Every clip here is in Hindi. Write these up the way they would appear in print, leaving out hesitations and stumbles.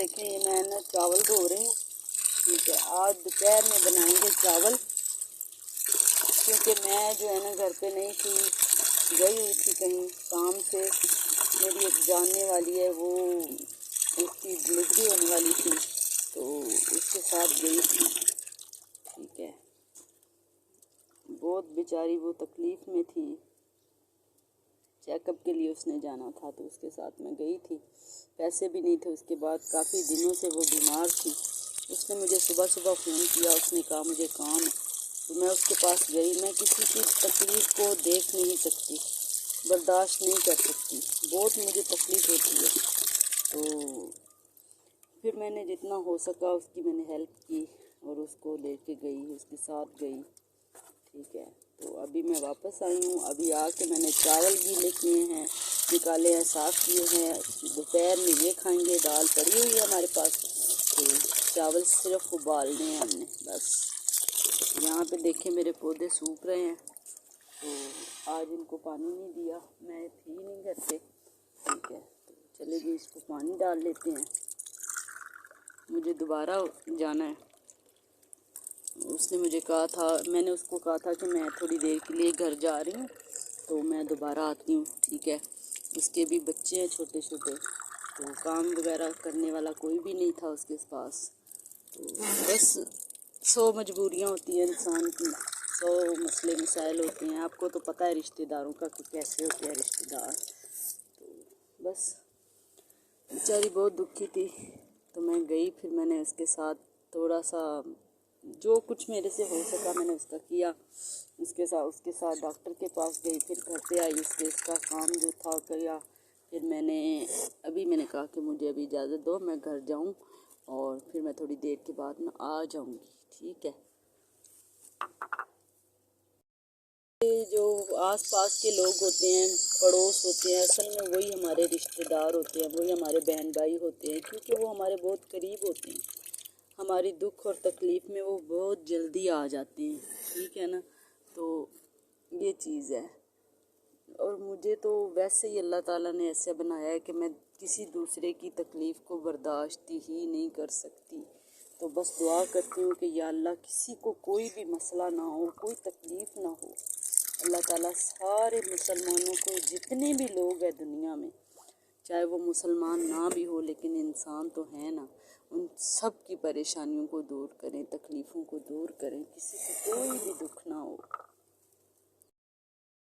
देखें ये मैं ना चावल धो रही हूँ। ठीक है, आज दोपहर में बनाएंगे चावल, क्योंकि मैं जो है ना घर पे नहीं थी, गई हुई थी कहीं काम से। मेरी एक जानने वाली है, वो उसकी डिलीवरी होने वाली थी, तो उसके साथ गई थी। ठीक है, बहुत बेचारी वो तकलीफ़ में थी, चेकअप के लिए उसने जाना था, तो उसके साथ मैं गई थी। पैसे भी नहीं थे उसके बाद, काफ़ी दिनों से वो बीमार थी। उसने मुझे सुबह सुबह फ़ोन किया, उसने कहा मुझे काम है, तो मैं उसके पास गई। मैं किसी की तकलीफ़ को देख नहीं सकती, बर्दाश्त नहीं कर सकती, बहुत मुझे तकलीफ़ होती है। तो फिर मैंने जितना हो सका उसकी मैंने हेल्प की और उसको लेके गई, उसके साथ गई। ठीक है, तो अभी मैं वापस आई हूँ। अभी आके मैंने चावल गीले किए हैं, निकाले हैं, साफ़ किए हैं। दोपहर में ये खाएंगे, दाल पड़ी हुई है हमारे पास, तो चावल सिर्फ उबालने हैं हमने बस। यहाँ पे देखें मेरे पौधे सूख रहे हैं, तो आज इनको पानी नहीं दिया, मैं थी नहीं घर पे। ठीक है, तो चले जी इसको पानी डाल लेते हैं, मुझे दोबारा जाना है। उसने मुझे कहा था, मैंने उसको कहा था कि मैं थोड़ी देर के लिए घर जा रही हूँ, तो मैं दोबारा आती हूँ। ठीक है, उसके भी बच्चे हैं छोटे छोटे, तो काम वगैरह करने वाला कोई भी नहीं था उसके पास। तो बस 100 मजबूरियाँ होती हैं इंसान की, 100 मसले मसाइल होते हैं। आपको तो पता है रिश्तेदारों का कि कैसे होते हैं रिश्तेदार। तो बस बेचारी बहुत दुखी थी, तो मैं गई। फिर मैंने उसके साथ थोड़ा सा जो कुछ मेरे से हो सका मैंने उसका किया। उसके साथ डॉक्टर के पास गई, फिर घर पे आई, उसका काम जो था किया। फिर मैंने कहा कि मुझे अभी इजाज़त दो, मैं घर जाऊं और फिर मैं थोड़ी देर के बाद ना आ जाऊंगी। ठीक है, जो आस पास के लोग होते हैं, पड़ोस होते हैं, असल में वही हमारे रिश्तेदार होते हैं, वही हमारे बहन भाई होते हैं, क्योंकि वो हमारे बहुत करीब होते हैं। हमारी दुख और तकलीफ़ में वो बहुत जल्दी आ जाते हैं। ठीक है ना, तो ये चीज़ है। और मुझे तो वैसे ही अल्लाह ताला ने ऐसे बनाया है कि मैं किसी दूसरे की तकलीफ़ को बर्दाश्त ही नहीं कर सकती। तो बस दुआ करती हूँ कि या अल्लाह किसी को कोई भी मसला ना हो, कोई तकलीफ़ ना हो। अल्लाह ताला सारे मुसलमानों को, जितने भी लोग हैं दुनिया में, चाहे वो मुसलमान ना भी हो लेकिन इंसान तो है ना, उन सब की परेशानियों को दूर करें, तकलीफ़ों को दूर करें, किसी को कोई भी दुख ना हो।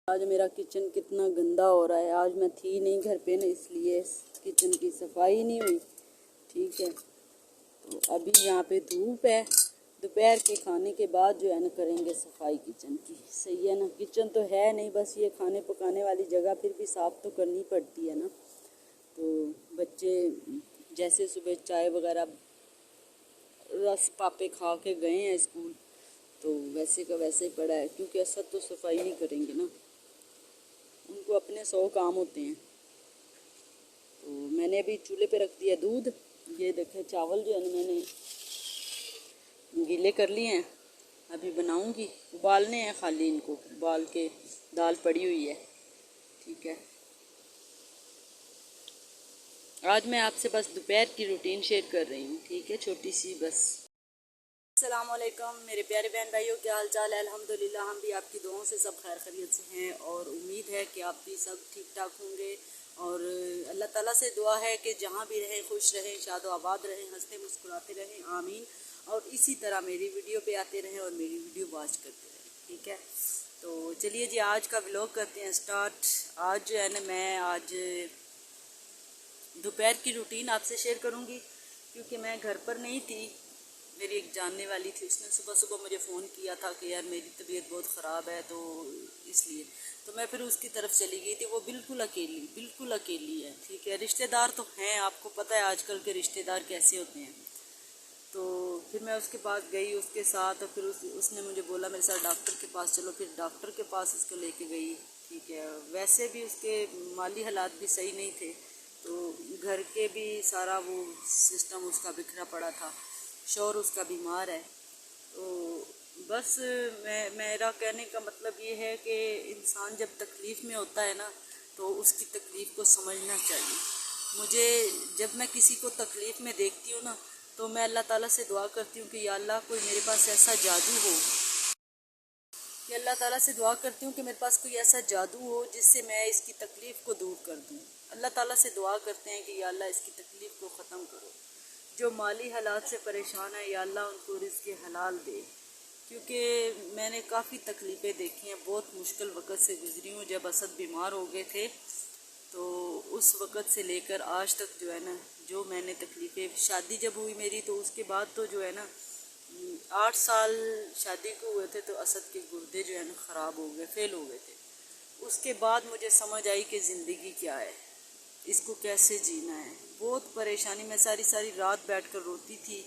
आज मेरा किचन कितना गंदा हो रहा है, आज मैं थी नहीं घर पे ना, इसलिए किचन की सफाई नहीं हुई। ठीक है, तो अभी यहाँ पे धूप है, दोपहर के खाने के बाद जो है ना करेंगे सफाई किचन की। सही है ना, किचन तो है नहीं, बस ये खाने पकाने वाली जगह फिर भी साफ़ तो करनी पड़ती है ना। तो बच्चे जैसे सुबह चाय वगैरह रस पापे खा के गए हैं स्कूल, तो वैसे का वैसे ही पड़ा है, क्योंकि ऐसा तो सफाई नहीं करेंगे ना, उनको अपने 100 काम होते हैं। तो मैंने अभी चूल्हे पे रख दिया दूध। ये देखें चावल जो है ना मैंने गीले कर लिए हैं, अभी बनाऊंगी, उबालने हैं खाली, इनको उबाल के दाल पड़ी हुई है। ठीक है, आज मैं आपसे बस दोपहर की रूटीन शेयर कर रही हूँ। ठीक है, छोटी सी बस। अस्सलाम वालेकुम मेरे प्यारे बहन भाइयों, क्या हाल चाल है? अल्हम्दुलिल्लाह हम भी आपकी दुआओं से सब खैर खैरियत से हैं, और उम्मीद है कि आप भी सब ठीक ठाक होंगे। और अल्लाह ताला से दुआ है कि जहाँ भी रहें खुश रहें, शादो आबाद रहें, हंसते मुस्कुराते रहें, आमीन। और इसी तरह मेरी वीडियो पे आते रहें और मेरी वीडियो वॉच करते रहें। ठीक है, तो चलिए जी आज का व्लॉग करते हैं स्टार्ट। आज जो है ना मैं आज दोपहर की रूटीन आपसे शेयर करूँगी, क्योंकि मैं घर पर नहीं थी। मेरी एक जानने वाली थी, उसने सुबह सुबह मुझे फ़ोन किया था कि यार मेरी तबीयत बहुत ख़राब है, तो इसलिए तो मैं फिर उसकी तरफ चली गई थी। वो बिल्कुल अकेली है। ठीक है, रिश्तेदार तो हैं, आपको पता है आजकल के रिश्तेदार कैसे होते हैं। तो फिर मैं उसके पास गई उसके साथ, और फिर उसने मुझे बोला मेरे साथ डॉक्टर के पास चलो, फिर डॉक्टर के पास उसको लेके गई। ठीक है, वैसे भी उसके माली हालात भी सही नहीं थे, तो घर के भी सारा वो सिस्टम उसका बिखरा पड़ा था, शौहर उसका बीमार है। तो बस मेरा कहने का मतलब ये है कि इंसान जब तकलीफ़ में होता है ना, तो उसकी तकलीफ़ को समझना चाहिए। मुझे जब मैं किसी को तकलीफ़ में देखती हूँ ना, तो मैं अल्लाह ताला से दुआ करती हूँ कि या अल्लाह कोई मेरे पास ऐसा जादू हो, कि अल्लाह ताला से दुआ करती हूँ कि मेरे पास कोई ऐसा जादू हो जिससे मैं इसकी तकलीफ़ को दूर कर दूँ। अल्लाह ताला से दुआ करते हैं कि या अल्लाह इसकी तकलीफ़ को ख़त्म करो। जो माली हालात से परेशान है या अल्लाह उनको रिज़्क़ हलाल दे, क्योंकि मैंने काफ़ी तकलीफ़ें देखी हैं, बहुत मुश्किल वक़्त से गुज़री हूँ। जब असद बीमार हो गए थे तो उस वक़्त से लेकर आज तक जो है ना, जो मैंने तकलीफ़ें, शादी जब हुई मेरी तो उसके बाद तो जो है ना 8 साल शादी को हुए थे तो असद के गुर्दे जो है ना ख़राब हो गए, फेल हो गए थे। उसके बाद मुझे समझ आई कि ज़िंदगी क्या है, इसको कैसे जीना है। बहुत परेशानी, मैं सारी सारी रात बैठकर रोती थी,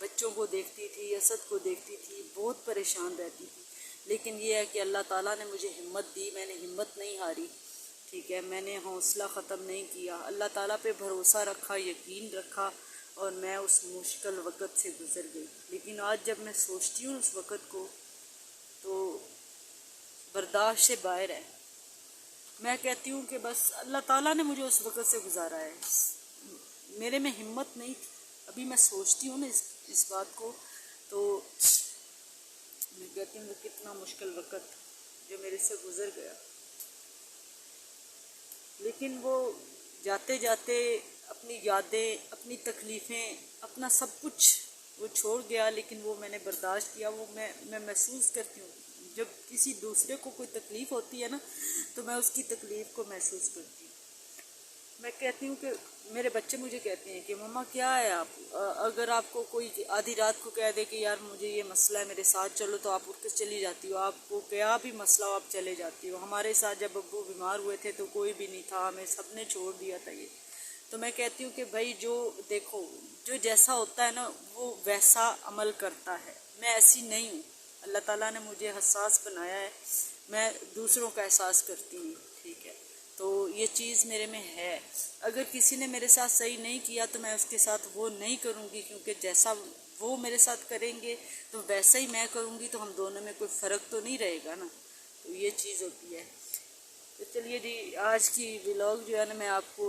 बच्चों को देखती थी, असद को देखती थी, बहुत परेशान रहती थी। लेकिन ये है कि अल्लाह ताला ने मुझे हिम्मत दी, मैंने हिम्मत नहीं हारी, ठीक है, मैंने हौसला ख़त्म नहीं किया, अल्लाह ताला पे भरोसा रखा, यकीन रखा और मैं उस मुश्किल वक़्त से गुज़र गई। लेकिन आज जब मैं सोचती हूँ उस वक़्त को तो बर्दाश्त से बाहर है। मैं कहती हूँ कि बस अल्लाह ताला ने मुझे उस वक़्त से गुजारा है, मेरे में हिम्मत नहीं थी। अभी मैं सोचती हूँ ना इस बात को तो मैं कहती हूँ कितना मुश्किल वक़्त जो मेरे से गुज़र गया। लेकिन वो जाते जाते अपनी यादें, अपनी तकलीफ़ें, अपना सब कुछ वो छोड़ गया। लेकिन वो मैंने बर्दाश्त किया। वो मैं महसूस करती हूँ जब किसी दूसरे को कोई तकलीफ़ होती है ना, तो मैं उसकी तकलीफ़ को महसूस करती हूँ। मैं कहती हूँ कि मेरे बच्चे मुझे कहते हैं कि मम्मा क्या है आप, अगर आपको कोई आधी रात को कह दे कि यार मुझे ये मसला है मेरे साथ चलो, तो आप उठ कर चली जाती हो। आपको क्या भी मसला हो आप चले जाती हो। हमारे साथ जब अब्बू बीमार हुए थे तो कोई भी नहीं था, हमें सब ने छोड़ दिया था ये। तो मैं कहती हूँ कि भाई जो देखो, जो जैसा होता है ना वो वैसा अमल करता है। मैं ऐसी नहीं हूँ, अल्लाह ताला ने मुझे हसास बनाया है, मैं दूसरों का एहसास करती हूँ, ठीक है। तो ये चीज़ मेरे में है। अगर किसी ने मेरे साथ सही नहीं किया तो मैं उसके साथ वो नहीं करूँगी, क्योंकि जैसा वो मेरे साथ करेंगे तो वैसा ही मैं करूँगी, तो हम दोनों में कोई फ़र्क तो नहीं रहेगा ना। तो ये चीज़ होती है। तो चलिए जी, आज की व्लॉग जो है ना, मैं आपको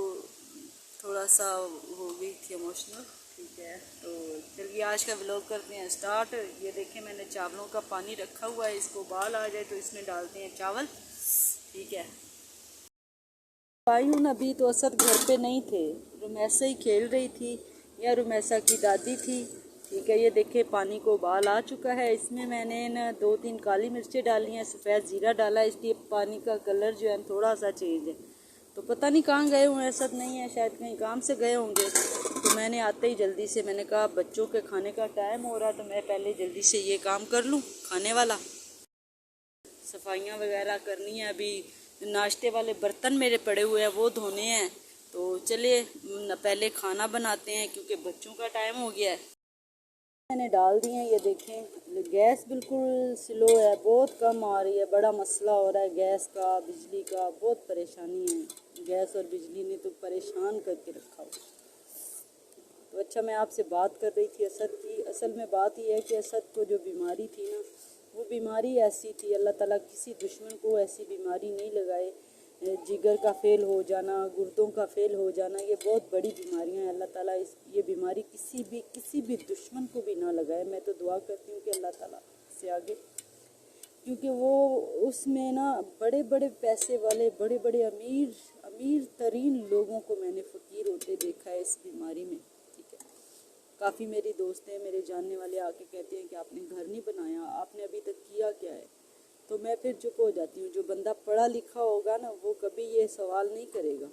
थोड़ा सा हो गई थी इमोशनल, ठीक है। तो चलिए आज का व्लॉग करते हैं स्टार्ट। ये देखें मैंने चावलों का पानी रखा हुआ है, इसको उबाल आ जाए तो इसमें डालते हैं चावल, ठीक है। आई हूँ ना, अभी तो असद घर पे नहीं थे, रुमैसा ही खेल रही थी या रुमैसा की दादी थी, ठीक है। ये देखे पानी को उबाल आ चुका है, इसमें मैंने ना 2-3 काली मिर्चें डाली हैं, सफ़ेद ज़ीरा डाला है, इसलिए पानी का कलर जो है थोड़ा सा चेंज है। तो पता नहीं कहाँ गए हुए, असद नहीं है, शायद कहीं काम से गए होंगे। तो मैंने आते ही जल्दी से मैंने कहा बच्चों के खाने का टाइम हो रहा है, तो मैं पहले जल्दी से ये काम कर लूँ खाने वाला, सफाइयाँ वगैरह करनी है। अभी नाश्ते वाले बर्तन मेरे पड़े हुए हैं वो धोने हैं। तो चलिए पहले खाना बनाते हैं क्योंकि बच्चों का टाइम हो गया है। मैंने डाल दिए हैं, ये देखें गैस बिल्कुल स्लो है, बहुत कम आ रही है। बड़ा मसला हो रहा है गैस का, बिजली का बहुत परेशानी है। गैस और बिजली ने तो परेशान करके रखा हो। तो अच्छा, मैं आपसे बात कर रही थी असद की। असल में बात यह है कि असद को जो बीमारी थी ना, वो बीमारी ऐसी थी, अल्लाह ताला किसी दुश्मन को ऐसी बीमारी नहीं लगाए। जिगर का फेल हो जाना, गुर्दों का फेल हो जाना, ये बहुत बड़ी बीमारियां हैं। अल्लाह ताला ये बीमारी किसी भी दुश्मन को भी ना लगाए। मैं तो दुआ करती हूँ कि अल्लाह ताला से आगे, क्योंकि वो उसमें ना बड़े बड़े पैसे वाले, बड़े बड़े अमीर तरीन लोगों को मैंने फ़कीर होते देखा है इस बीमारी में, ठीक है। काफ़ी मेरी दोस्तें, मेरे जानने वाले आके कहते हैं कि आपने घर नहीं बनाया, आपने अभी तक किया क्या है। तो मैं फिर चुप हो जाती हूँ। जो बंदा पढ़ा लिखा होगा ना, वो कभी ये सवाल नहीं करेगा,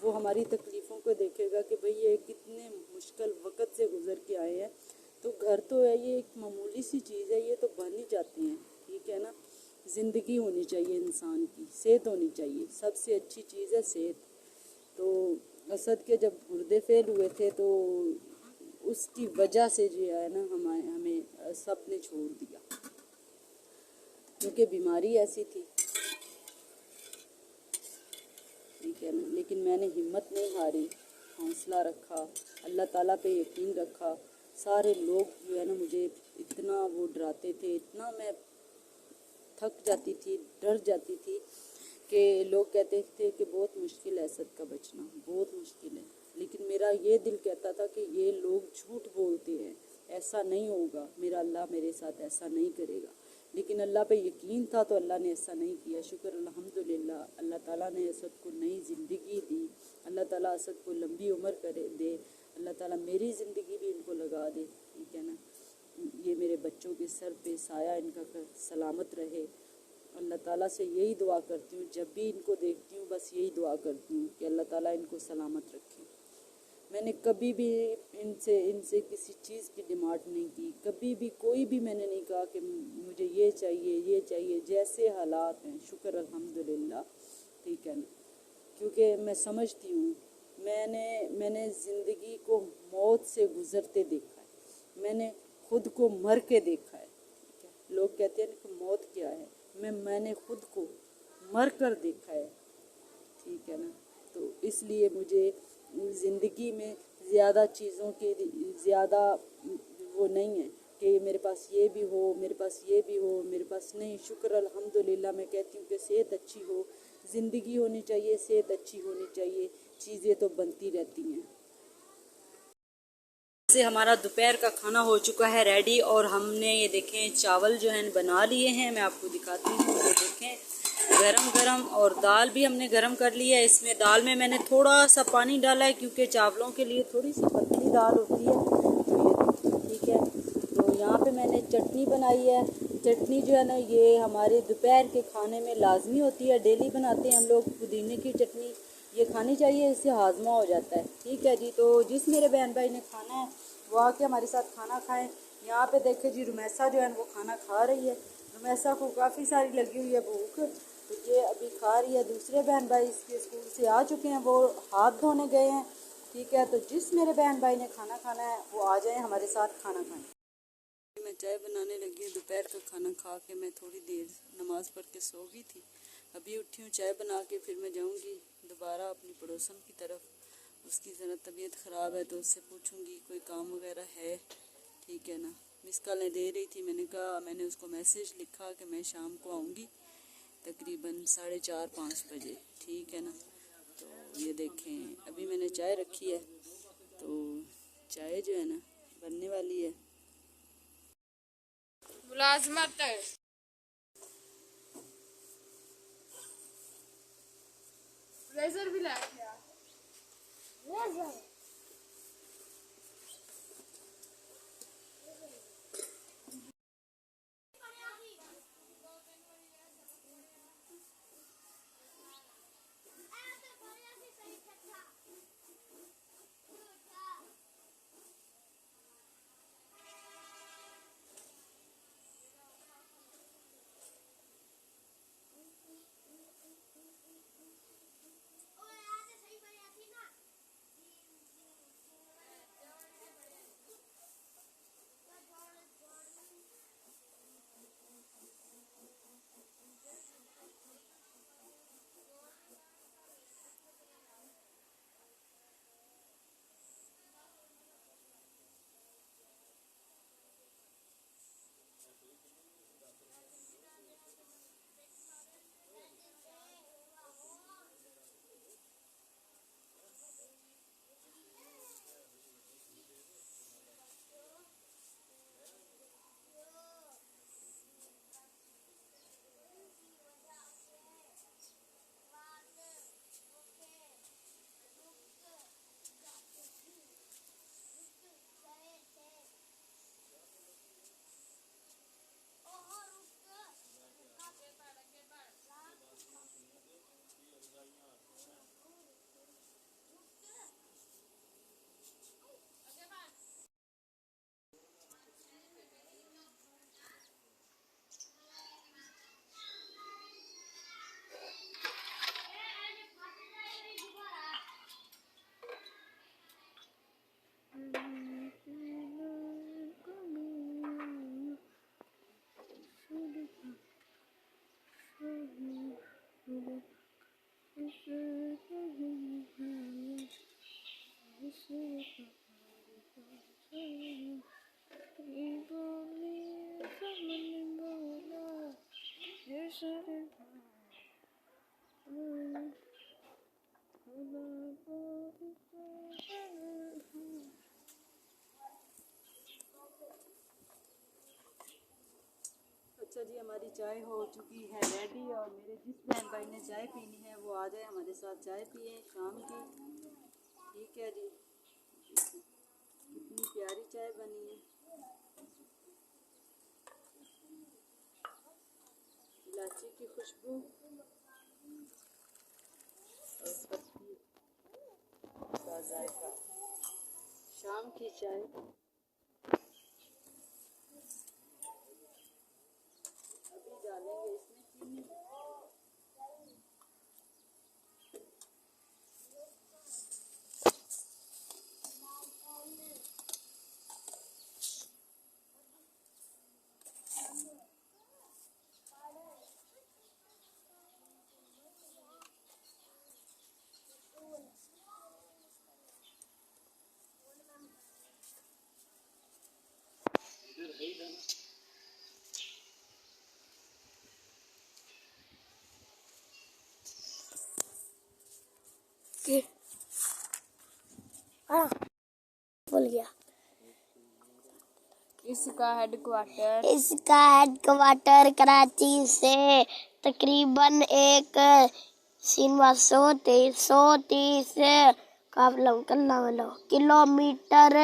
वो हमारी तकलीफ़ों को देखेगा कि भाई ये कितने मुश्किल वक़्त से गुज़र के आए हैं। तो घर तो है, ये एक मामूली सी चीज़ है, ये तो बन ही जाती हैं, ठीक है ना। ज़िंदगी होनी चाहिए इंसान की, सेहत होनी चाहिए, सबसे अच्छी चीज़ है सेहत। तो असद के जब गुर्दे फेल हुए थे तो उसकी वजह से जो है ना हमें सब ने छोड़ दिया, क्योंकि बीमारी ऐसी थी, ठीक है ना। लेकिन मैंने हिम्मत नहीं हारी, हौसला रखा, अल्लाह ताला पे यकीन रखा। सारे लोग जो है ना मुझे इतना वो डराते थे, इतना मैं थक जाती थी, डर जाती थी कि लोग कहते थे कि बहुत मुश्किल है असद का बचना, बहुत मुश्किल है। लेकिन मेरा ये दिल कहता था कि ये लोग झूठ बोलते हैं, ऐसा नहीं होगा, मेरा अल्लाह मेरे साथ ऐसा नहीं करेगा। लेकिन अल्लाह पे यकीन था तो अल्लाह ने ऐसा नहीं किया। शुक्र अल्हम्दुलिल्लाह, अल्लाह ताला ने असद को नई ज़िंदगी दी। अल्लाह ताला असद को लंबी उम्र करे दे। अल्लाह ताला मेरी ज़िंदगी भी इनको लगा दे, ठीक है ना। ये मेरे बच्चों के सर पे साया इनका सलामत रहे। अल्लाह ताला से यही दुआ करती हूँ, जब भी इनको देखती हूँ बस यही दुआ करती हूँ कि अल्लाह ताला इनको सलामत रखे। मैंने कभी भी इनसे किसी चीज़ की डिमांड नहीं की, कभी भी कोई भी मैंने नहीं कहा कि मुझे ये चाहिए, जैसे हालात हैं शुक्र अल्हम्दुलिल्लाह, ठीक है ना। क्योंकि मैं समझती हूँ मैंने ज़िंदगी को मौत से गुज़रते देखा है, मैंने खुद को मर के देखा है, ठीक है। लोग कहते हैं कि मौत क्या है, मैंने खुद को मर कर देखा है, ठीक है ना। तो इसलिए मुझे ज़िंदगी में ज़्यादा चीज़ों की ज़्यादा वो नहीं है कि मेरे पास ये भी हो, मेरे पास ये भी हो, मेरे पास नहीं। शुक्र अल्हम्दुलिल्लाह, मैं कहती हूँ कि सेहत अच्छी हो, ज़िंदगी होनी चाहिए, सेहत अच्छी होनी चाहिए, चीज़ें तो बनती रहती हैं। से हमारा दोपहर का खाना हो चुका है रेडी, और हमने ये देखें चावल जो हैं बना लिए हैं। मैं आपको दिखाती हूँ, ये देखें गरम गरम, और दाल भी हमने गरम कर ली है। इसमें दाल में मैंने थोड़ा सा पानी डाला है क्योंकि चावलों के लिए थोड़ी सी पतली दाल होती है। तो ये ठीक है। तो यहाँ पे मैंने चटनी बनाई है। चटनी जो है ना, ये हमारे दोपहर के खाने में लाजमी होती है, डेली बनाते हैं हम लोग। पुदीने की चटनी ये खानी चाहिए, इससे हाजमा हो जाता है, ठीक है जी। तो जिस मेरे बहन भाई ने खाना है वो आके हमारे साथ खाना खाएं। यहाँ पे देखे जी, रुमैसा जो है वो खाना खा रही है। रुमैसा को काफ़ी सारी लगी हुई है भूख, तो ये अभी खा रही है। दूसरे बहन भाई इसके स्कूल से आ चुके हैं, वो हाथ धोने गए हैं, ठीक है। तो जिस मेरे बहन भाई ने खाना खाना है वो आ जाए हमारे साथ खाना खाएं। मैं चाय बनाने लगी हूँ। दोपहर का खाना खा के मैं थोड़ी देर नमाज़ पढ़ के सो गई थी, अभी उठी हूँ चाय बना के। फिर मैं जाऊँगी दोबारा अपनी पड़ोसन की तरफ, उसकी ज़रा तबीयत ख़राब है तो उससे पूछूँगी कोई काम वगैरह है, ठीक है ना। मिस कॉलें दे रही थी, मैंने उसको मैसेज लिखा कि मैं शाम को आऊँगी तकरीबन 4:30-5 बजे, ठीक है ना। तो ये देखें अभी मैंने चाय रखी है, तो चाय जो है ना बनने वाली है। मुलाजमत है। ब्लेजर भी लाया ब्लेजर। अच्छा जी, हमारी चाय हो चुकी है रेडी और मेरे जिस बहन भाई ने चाय पीनी है वो आ जाए हमारे साथ चाय पिए शाम की। ठीक है जी, कितनी प्यारी चाय बनी है, इलायची की खुशबू और पत्ती का जायका। शाम की चाय अभी डालेंगे इसमें चीनी। भूल गया। इसका हेडक्वार्टर कराची से तकरीबन 130 किलोमीटर।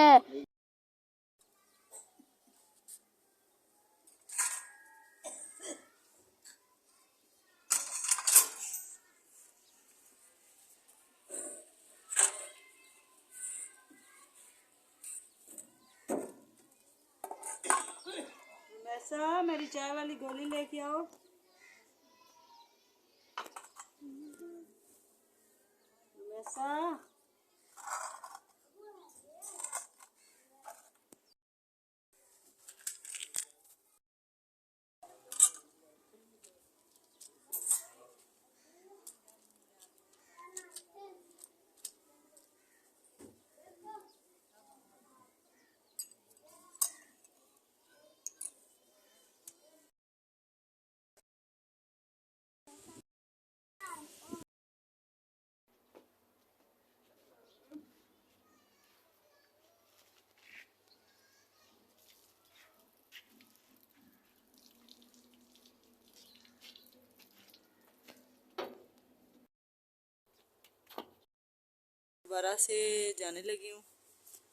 वैसा मेरी चाय वाली गोली लेके आओ। वैसा दोबारा से जाने लगी हूँ।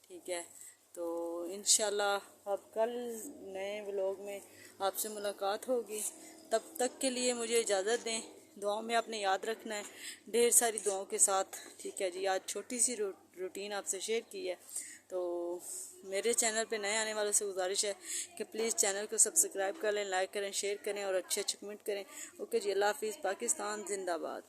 ठीक है, तो इंशाल्लाह अब कल नए व्लॉग में आपसे मुलाकात होगी। तब तक के लिए मुझे इजाज़त दें। दुआओं में आपने याद रखना है, ढेर सारी दुआओं के साथ। ठीक है जी, आज छोटी सी रूटीन आपसे शेयर की है। तो मेरे चैनल पे नए आने वालों से गुजारिश है कि प्लीज़ चैनल को सब्सक्राइब कर लें, लाइक करें, शेयर करें और अच्छे अच्छे कमेंट करें। ओके जी, अल्लाह हाफिज़। पाकिस्तान जिंदाबाद।